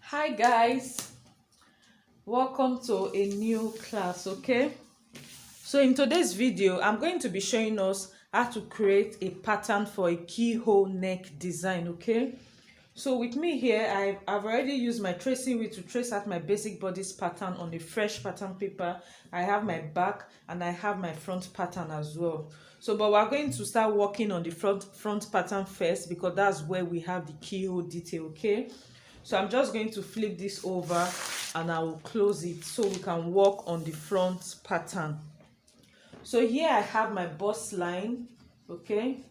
Hi guys, welcome to a new class. Okay, so in today's video I'm going to be showing us how to create a pattern for a keyhole neck design. Okay, so with me here I've already used my tracing wheel to trace out my basic bodice pattern on a fresh pattern paper. I have my back and I have my front pattern as well. So but we're going to start working on the front pattern first because that's where we have the keyhole detail. Okay, so I'm just going to flip this over and I will close it so we can work on the front pattern. So here I have my bust line. Okay,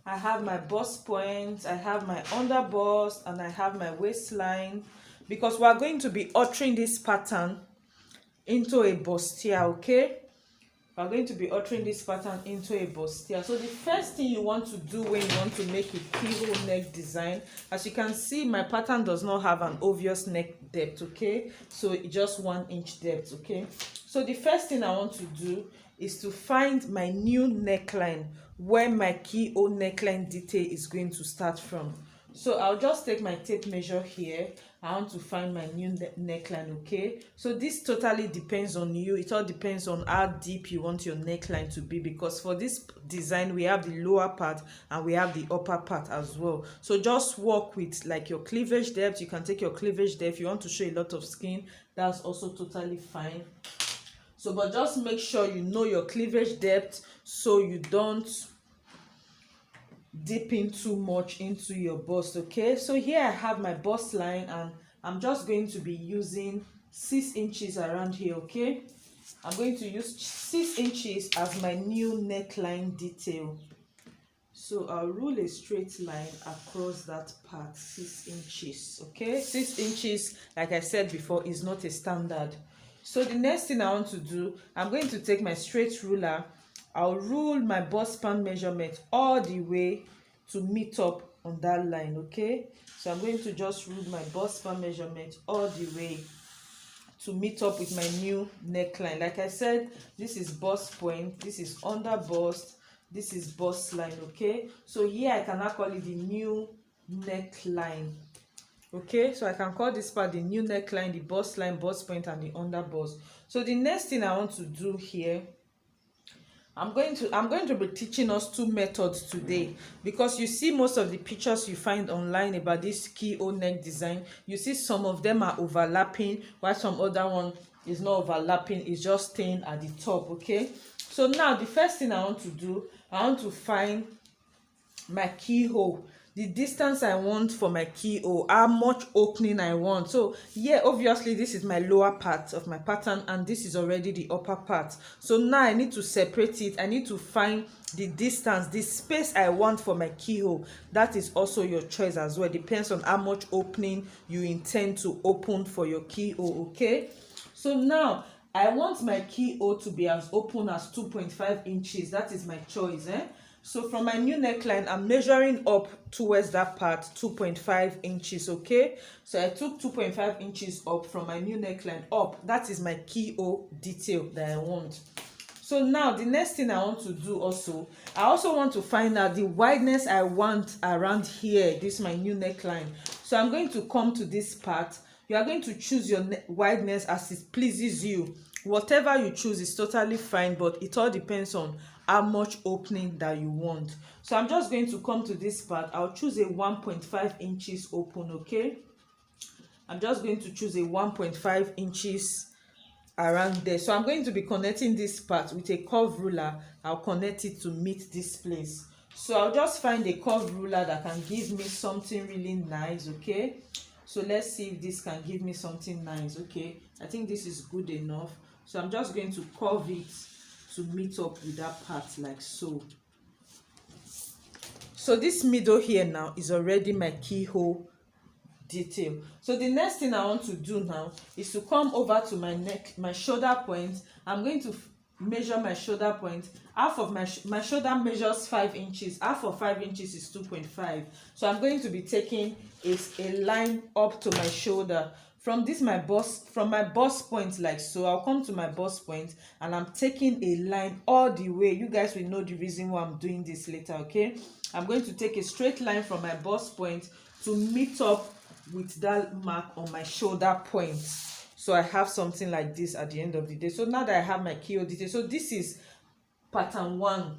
I have my bust point, I have my under bust, and I have my waistline, because we are going to be altering this pattern into a bustier. Okay, we are going to be altering this pattern into a bustier. So the first thing you want to do when you want to make a keyhole neck design, as you can see, my pattern does not have an obvious neck depth. Okay, so it's just 1 inch depth. Okay, so the first thing I want to do is to find my new neckline where my keyhole neckline detail is going to start from. So I'll just take my tape measure here. I want to find my new neckline. Okay, so this totally depends on you. It all depends on how deep you want your neckline to be, because for this design we have the lower part and we have the upper part as well. So just work with like your cleavage depth. You can take your cleavage depth. If you want to show a lot of skin, that's also totally fine. So but just make sure you know your cleavage depth so you don't dip in too much into your bust. Okay, so here I have my bust line and I'm just going to be using 6 inches around here. Okay, I'm going to use 6 inches as my new neckline detail. So I'll rule a straight line across that part, 6 inches. Okay, 6 inches, like I said before, is not a standard. So the next thing I want to do, I'm going to take my straight ruler. I'll rule my bust span measurement all the way to meet up on that line. Okay, so I'm going to just rule my bust span measurement all the way to meet up with my new neckline. Like I said, this is bust point, this is under bust, this is bust line. Okay, so here I can now call it the new neckline. Okay, so I can call this part the new neckline, the bust line, bust point, and the under bust. So the next thing I want to do here, I'm going to be teaching us 2 methods today, because you see most of the pictures you find online about this keyhole neck design, you see some of them are overlapping while some other one is not overlapping, it's just staying at the top. Okay, so now the first thing I want to do, I want to find my keyhole, the distance I want for my keyhole, how much opening I want. So yeah, obviously this is my lower part of my pattern and this is already the upper part. So now I need to separate it. I need to find the distance, the space I want for my keyhole. That is also your choice as well. Depends on how much opening you intend to open for your keyhole. Okay, so now I want my keyhole to be as open as 2.5 inches. That is my choice. So from my new neckline, I'm measuring up towards that part, 2.5 inches. Okay, so I took 2.5 inches up from my new neckline up. That is my keyhole detail that I want. So now the next thing I want to do also, I also want to find out the wideness I want around here. This is my new neckline. So I'm going to come to this part. You are going to choose your wideness as it pleases you. Whatever you choose is totally fine, but it all depends on how much opening that you want. So I'm just going to come to this part. I'll choose a 1.5 inches open. Okay, I'm just going to choose a 1.5 inches around there. So I'm going to be connecting this part with a curve ruler. I'll connect it to meet this place. So I'll just find a curve ruler that can give me something really nice. Okay, so let's see if this can give me something nice. Okay, I think this is good enough. So I'm just going to curve it to meet up with that part like so. So this middle here now is already my keyhole detail. So the next thing I want to do now is to come over to my neck, my shoulder point. I'm going to measure my shoulder point. Half of my shoulder measures 5 inches. Half of 5 inches is 2.5. So I'm going to be taking a line up to my shoulder. From this my bust point like so. I'll come to my bust point and I'm taking a line all the way. You guys will know the reason why I'm doing this later. Okay, I'm going to take a straight line from my bust point to meet up with that mark on my shoulder point. So I have something like this at the end of the day. So now that I have my keyhole detail, so this is pattern 1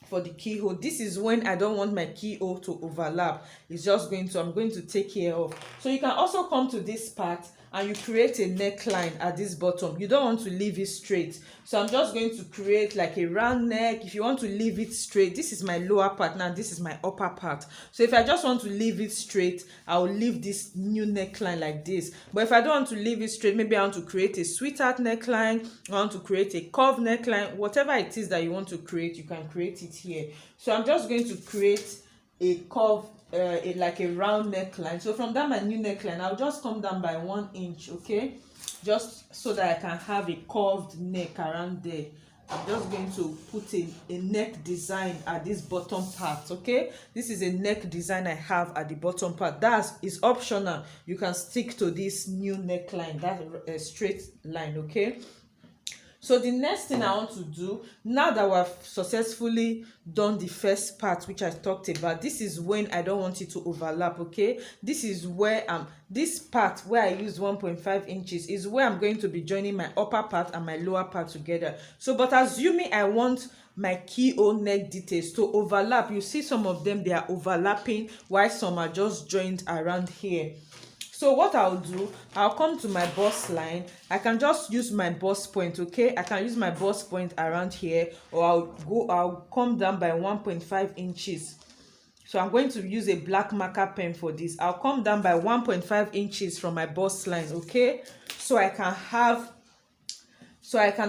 for the keyhole. This is when I don't want my keyhole to overlap. It's just going to, I'm going to take care of. So you can also come to this part and you create a neckline at this bottom. You don't want to leave it straight, so I'm just going to create like a round neck. If you want to leave it straight, this is my lower part now, this is my upper part. So if I just want to leave it straight, I'll leave this new neckline like this. But if I don't want to leave it straight, maybe I want to create a sweetheart neckline, I want to create a curved neckline, whatever it is that you want to create, you can create it here. So I'm just going to create a curve, like a round neckline. So from that my new neckline, I'll just come down by 1 inch, okay, just so that I can have a curved neck around there. I'm just going to put a neck design at this bottom part, okay. This is a neck design I have at the bottom part. That is optional. You can stick to this new neckline, that straight line, okay. So the next thing I want to do, now that we've successfully done the first part which I talked about, this is when I don't want it to overlap, okay. This is where this part where I use 1.5 inches is where I'm going to be joining my upper part and my lower part together. So but assuming I want my keyhole neck details to overlap, you see some of them, they are overlapping while some are just joined around here. So what I'll do, I'll come to my bust line. I can just use my bust point, okay. I can use my bust point around here, or I'll come down by 1.5 inches. So I'm going to use a black marker pen for this. I'll come down by 1.5 inches from my bust line, okay. So I can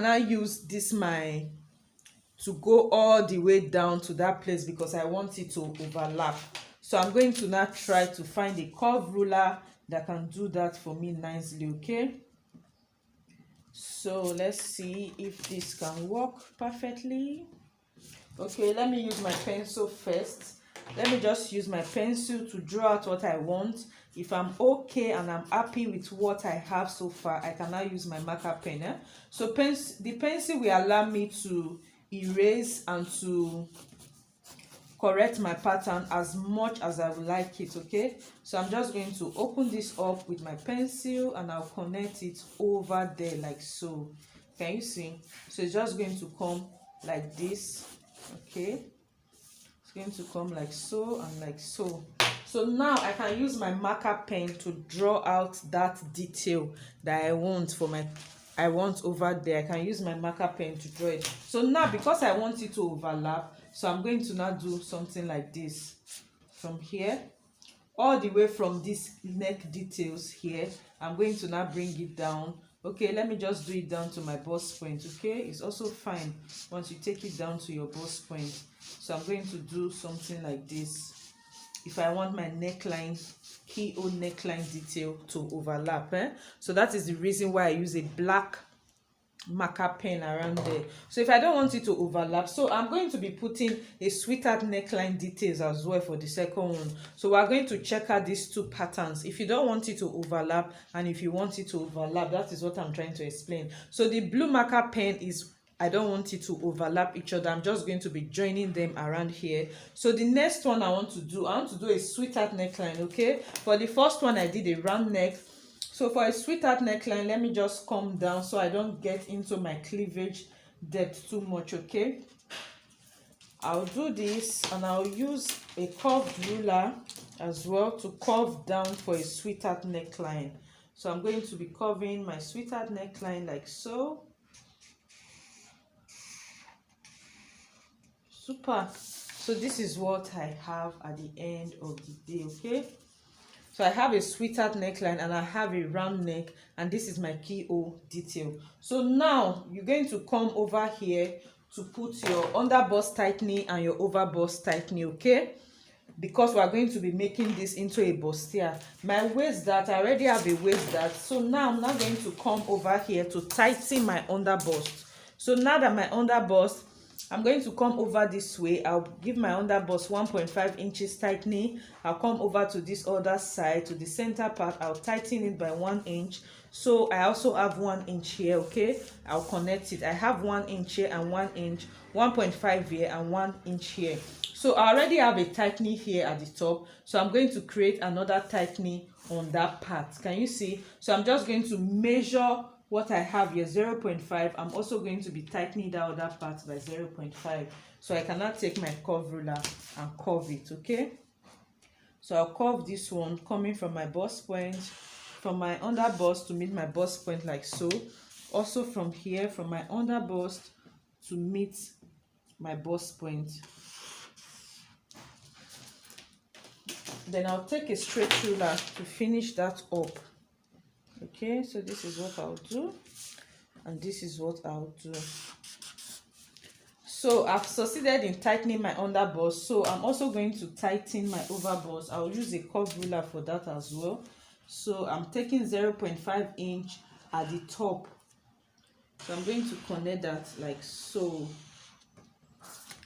now use this to go all the way down to that place because I want it to overlap. So I'm going to now try to find a curve ruler that can do that for me nicely, okay. So let's see if this can work perfectly. Okay, let me use my pencil first. Let me just use my pencil to draw out what I want. If I'm okay and I'm happy with what I have so far, I can now use my marker pen. So the pencil will allow me to erase and to correct my pattern as much as I would like it, okay. So I'm just going to open this up with my pencil and I'll connect it over there like so. Can you see? So it's just going to come like this, okay. It's going to come like so and like so. So now I can use my marker pen to draw out that detail that I want over there. I can use my marker pen to draw it. So now because I want it to overlap, so I'm going to now do something like this from here all the way from this neck details here. I'm going to now bring it down. Okay, let me just do it down to my bust point, okay. It's also fine once you take it down to your bust point. So I'm going to do something like this if I want my neckline, keyhole neckline detail to overlap. So that is the reason why I use a black marker pen around there. So if I don't want it to overlap, so I'm going to be putting a sweetheart neckline details as well for the second one. So we're going to check out these two patterns. If you don't want it to overlap and if you want it to overlap, that is what I'm trying to explain. So the blue marker pen is I don't want it to overlap each other. I'm just going to be joining them around here. So the next one I want to do a sweetheart neckline, okay. For the first one I did a round neck. So for a sweetheart neckline, let me just come down so I don't get into my cleavage depth too much, okay. I'll do this and I'll use a curved ruler as well to curve down for a sweetheart neckline. So I'm going to be curving my sweetheart neckline like so. Super. So this is what I have at the end of the day, okay. So I have a sweetheart neckline and I have a round neck, and this is my keyhole detail. So now you're going to come over here to put your under bust tightening and your over bust tightening, okay, because we are going to be making this into a bustier. My waist dart, I already have a waist dart, so now I'm not going to come over here to tighten my under bust. So now that my under bust, I'm going to come over this way. I'll give my under bust 1.5 inches tightening. I'll come over to this other side, to the center part. I'll tighten it by 1 inch. So I also have 1 inch here, okay. I'll connect it. I have 1 inch here and 1 inch, 1.5 here and 1 inch here. So I already have a tightening here at the top, so I'm going to create another tightening on that part. Can you see? So I'm just going to measure what I have here, 0.5. I'm also going to be tightening that other part by 0.5. So I cannot take my curve ruler and curve it, okay? So I'll curve this one coming from my bust point, from my under bust to meet my bust point like so. Also from here, from my under bust to meet my bust point. Then I'll take a straight ruler to finish that up. Okay, so this is what I'll do, and this is what I'll do. So I've succeeded in tightening my under bust, so I'm also going to tighten my over bust. I'll use a curve ruler for that as well. So I'm taking 0.5 inch at the top. So I'm going to connect that like so.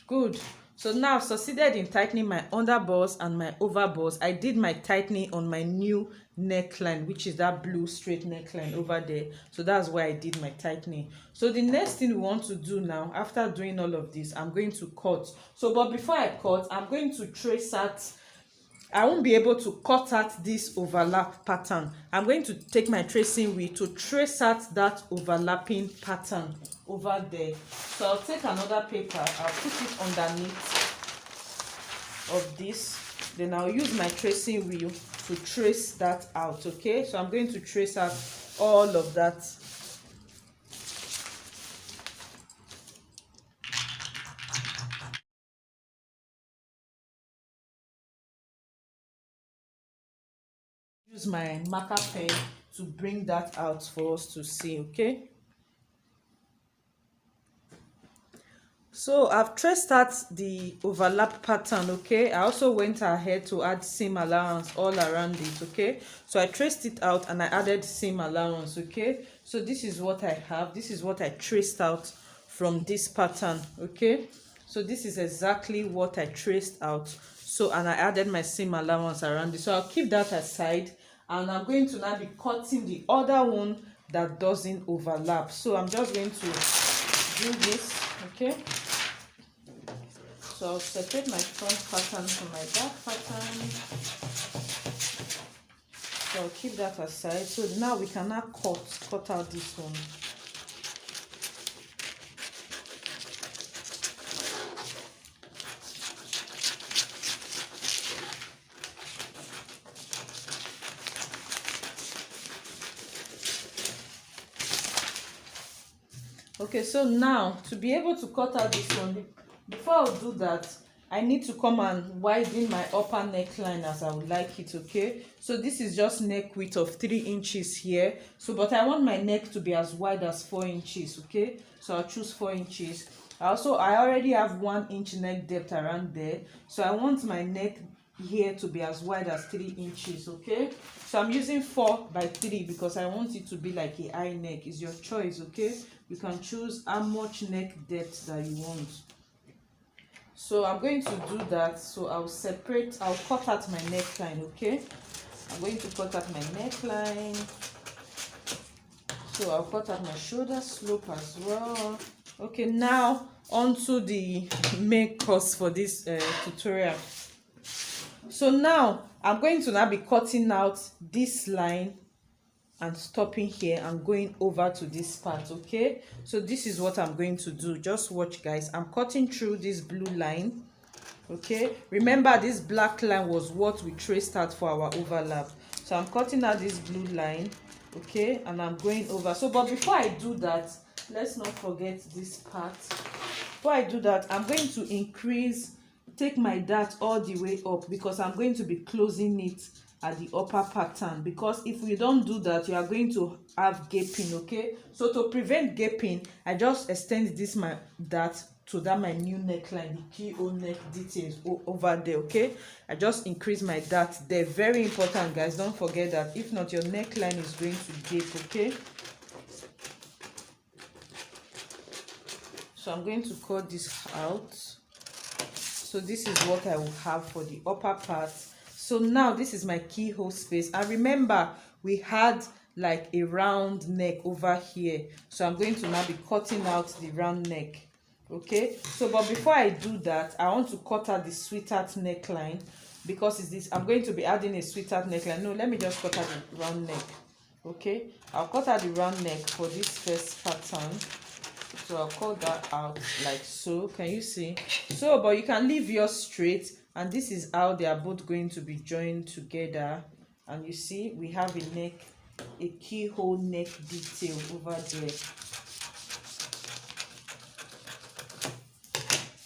Good. So now I've succeeded in tightening my under bust and my over bust. I did my tightening on my new neckline, which is that blue straight neckline over there. So that's why I did my tightening. So the next thing we want to do now, after doing all of this, I'm going to cut. So but before I cut, I'm going to trace out. I won't be able to cut out this overlap pattern. I'm going to take my tracing wheel to trace out that overlapping pattern over there. So I'll take another paper, I'll put it underneath of this, then I'll use my tracing wheel to trace that out. Okay, so I'm going to trace out all of that. Use my marker pen to bring that out for us to see. Okay, so I've traced out the overlap pattern. Okay, I also went ahead to add seam allowance all around it. Okay, so I traced it out and I added seam allowance. Okay, so this is what I have, this is what I traced out from this pattern. Okay, so this is exactly what I traced out. So and I added my seam allowance around it. So I'll keep that aside, and I'm going to now be cutting the other one that doesn't overlap. So I'm just going to do this. Okay, so I'll separate my front pattern from my back pattern. So I'll keep that aside. So now we can now cut out this one. Okay, so now to be able to cut out this one, before I'll do that, I need to come and widen my upper neckline as I would like it. Okay, so this is just neck width of 3 inches here. So but I want my neck to be as wide as 4 inches. Okay, so I'll choose 4 inches. I already have 1 inch neck depth around there, so I want my neck here to be as wide as 3 inches. Okay, so I'm using 4 by 3 because I want it to be like a high neck. It's your choice. Okay, you can choose how much neck depth that you want. So I'm going to do that. So I'll cut out my neckline. Okay, I'm going to cut out my neckline. So I'll cut out my shoulder slope as well. Okay, now onto the main course for this tutorial. So now I'm going to now be cutting out this line and stopping here and going over to this part. Okay, so this is what I'm going to do. Just watch, guys. I'm cutting through this blue line. Okay, remember this black line was what we traced out for our overlap. So I'm cutting out this blue line. Okay, and I'm going over. So but before I do that, let's not forget this part. Before I do that, I'm going to take my dart all the way up because I'm going to be closing it at the upper pattern, because if we don't do that, you are going to have gaping. Okay, so to prevent gaping, I just extend this my dart to that my new neckline, the keyhole neck details over there. Okay, I just increase my dart there. Very important, guys, don't forget that. If not, your neckline is going to gape. Okay, so I'm going to cut this out. So this is what I will have for the upper part. So now this is my keyhole space, and remember we had like a round neck over here, so I'm going to now be cutting out the round neck. Okay, so but before I do that, I want to cut out the sweetheart neckline. because it's this, I'm going to be adding a sweetheart neckline. No, let me just cut out the round neck. Okay, I'll cut out the round neck for this first pattern. So I'll cut that out like so. Can you see? So, but you can leave yours straight, and this is how they are both going to be joined together. And you see, we have a neck, a keyhole neck detail over there.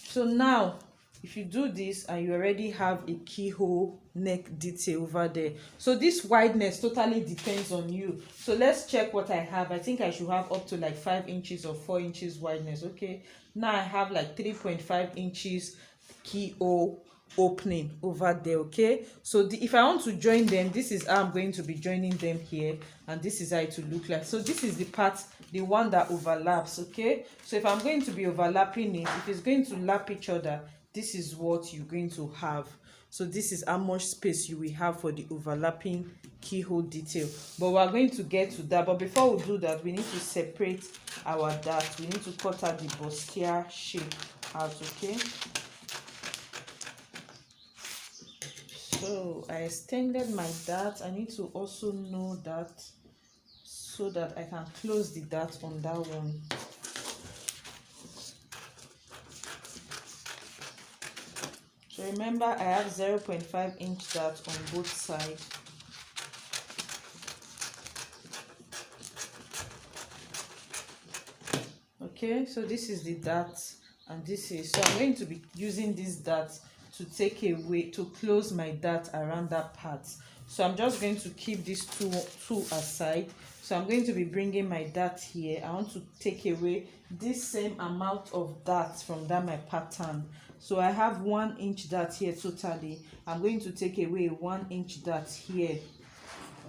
So now, if you do this and you already have a keyhole neck detail over there, so this wideness totally depends on you. So let's check what I have. I think I should have up to like 5 inches or 4 inches wideness. Okay, now I have like 3.5 inches keyhole opening over there. Okay, so if I want to join them, this is how I'm going to be joining them here, and this is how it will look like. So this is the part, the one that overlaps. Okay, so if I'm going to be overlapping it, if it's going to lap each other, this is what you're going to have. So this is how much space you will have for the overlapping keyhole detail. But we're going to get to that. But before we do that, we need to separate our dart. We need to cut out the bustier shape out. Okay, so I extended my dart. I need to also know that so that I can close the dart on that one. So remember, I have 0.5 inch dart on both sides. Okay, so this is the dart, and this is, so I'm going to be using this dart to take away, to close my dart around that part. So I'm just going to keep these two aside. So I'm going to be bringing my dart here. I want to take away this same amount of dart from that my pattern. So I have 1 inch dart here totally. I'm going to take away 1 inch dart here.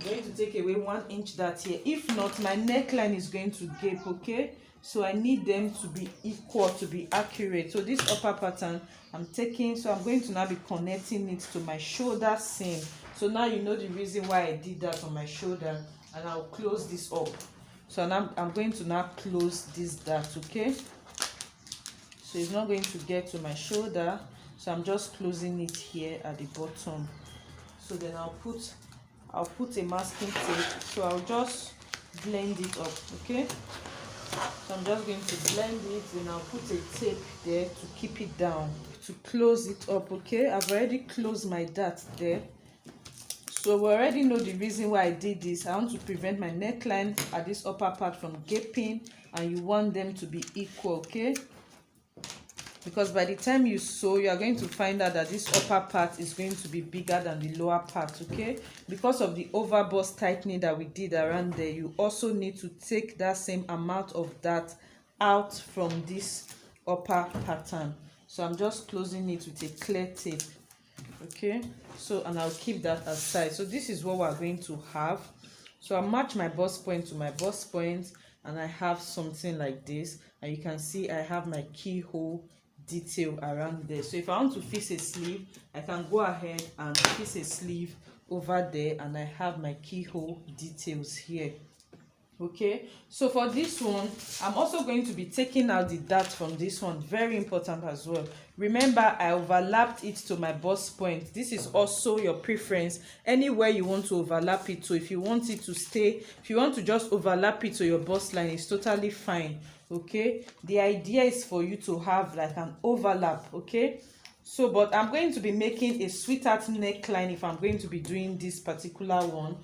I'm going to take away 1 inch dart here. If not, my neckline is going to gape. Okay, so I need them to be equal, to be accurate. So this upper pattern I'm taking, so I'm going to now be connecting it to my shoulder seam. So now you know the reason why I did that on my shoulder, and I'll close this up. So now I'm going to now close this dart. Okay, so it's not going to get to my shoulder, so I'm just closing it here at the bottom. So then I'll put a masking tape. So I'll just blend it up. Okay, so I'm just going to blend it, and I'll put a tape there to keep it down, to close it up. Okay, I've already closed my dart there. So we already know the reason why I did this. I want to prevent my neckline at this upper part from gaping, and you want them to be equal. Okay, because by the time you sew, you are going to find out that this upper part is going to be bigger than the lower part. Okay, because of the overbust tightening that we did around there, you also need to take that same amount of that out from this upper pattern. So I'm just closing it with a clear tape. Okay, so, and I'll keep that aside. So this is what we're going to have. So I'll match my bust point to my bust point, and I have something like this, and you can see I have my keyhole detail around there. So if I want to fix a sleeve, I can go ahead and fix a sleeve over there, and I have my keyhole details here. Okay, so for this one, I'm also going to be taking out the dart from this one. Very important as well. Remember, I overlapped it to my bust point. This is also your preference, anywhere you want to overlap it to. If you want it to stay, if you want to just overlap it to your bust line, it's totally fine. Okay, the idea is for you to have like an overlap. Okay, so but I'm going to be making a sweetheart neckline. If I'm going to be doing this particular one,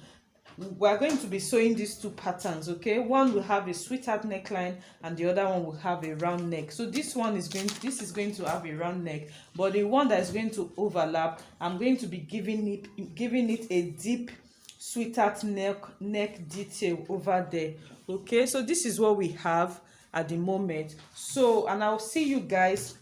we're going to be sewing these two patterns. Okay, one will have a sweetheart neckline, and the other one will have a round neck. So this one is going to have a round neck, but the one that is going to overlap, I'm going to be giving it a deep sweetheart neck detail over there. Okay, so this is what we have at the moment. So, and I'll see you guys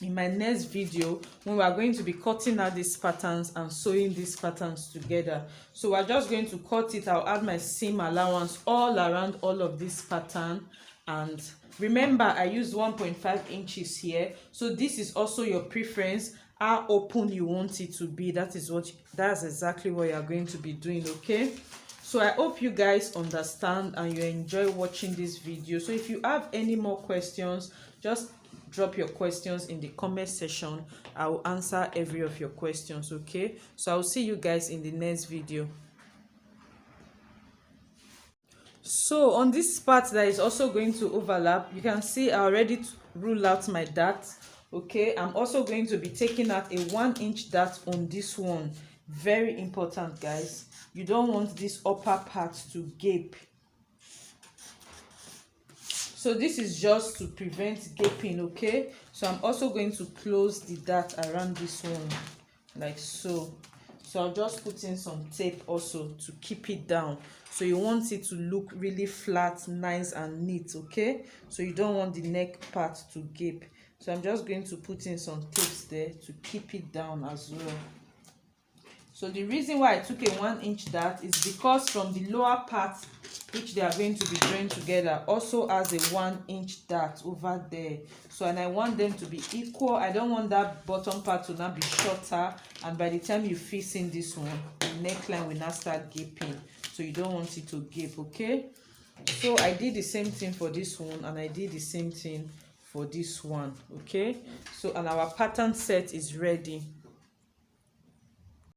in my next video when we are going to be cutting out these patterns and sewing these patterns together. So we're just going to cut it. I'll add my seam allowance all around all of this pattern, and remember I used 1.5 inches here. So this is also your preference, how open you want it to be. That's exactly what you are going to be doing. Okay, so I hope you guys understand and you enjoy watching this video. So if you have any more questions, just drop your questions in the comment section. I will answer every of your questions. Okay, so I'll see you guys in the next video. So on this part that is also going to overlap, you can see I already rule out my dart. Okay, I'm also going to be taking out a 1-inch dart on this one. Very important, guys. You don't want this upper part to gape. So this is just to prevent gaping. Okay, so I'm also going to close the dart around this one like so. So I'll just put in some tape also to keep it down. So you want it to look really flat, nice and neat. Okay, so you don't want the neck part to gape. So I'm just going to put in some tapes there to keep it down as well. So the reason why I took a 1-inch dart is because from the lower part, which they are going to be joined together, also has a 1-inch dart over there. So, and I want them to be equal. I don't want that bottom part to now be shorter, and by the time you fix in this one, the neckline will now start gaping. So you don't want it to gape. Okay, so I did the same thing for this one, and I did the same thing for this one. Okay, so and our pattern set is ready.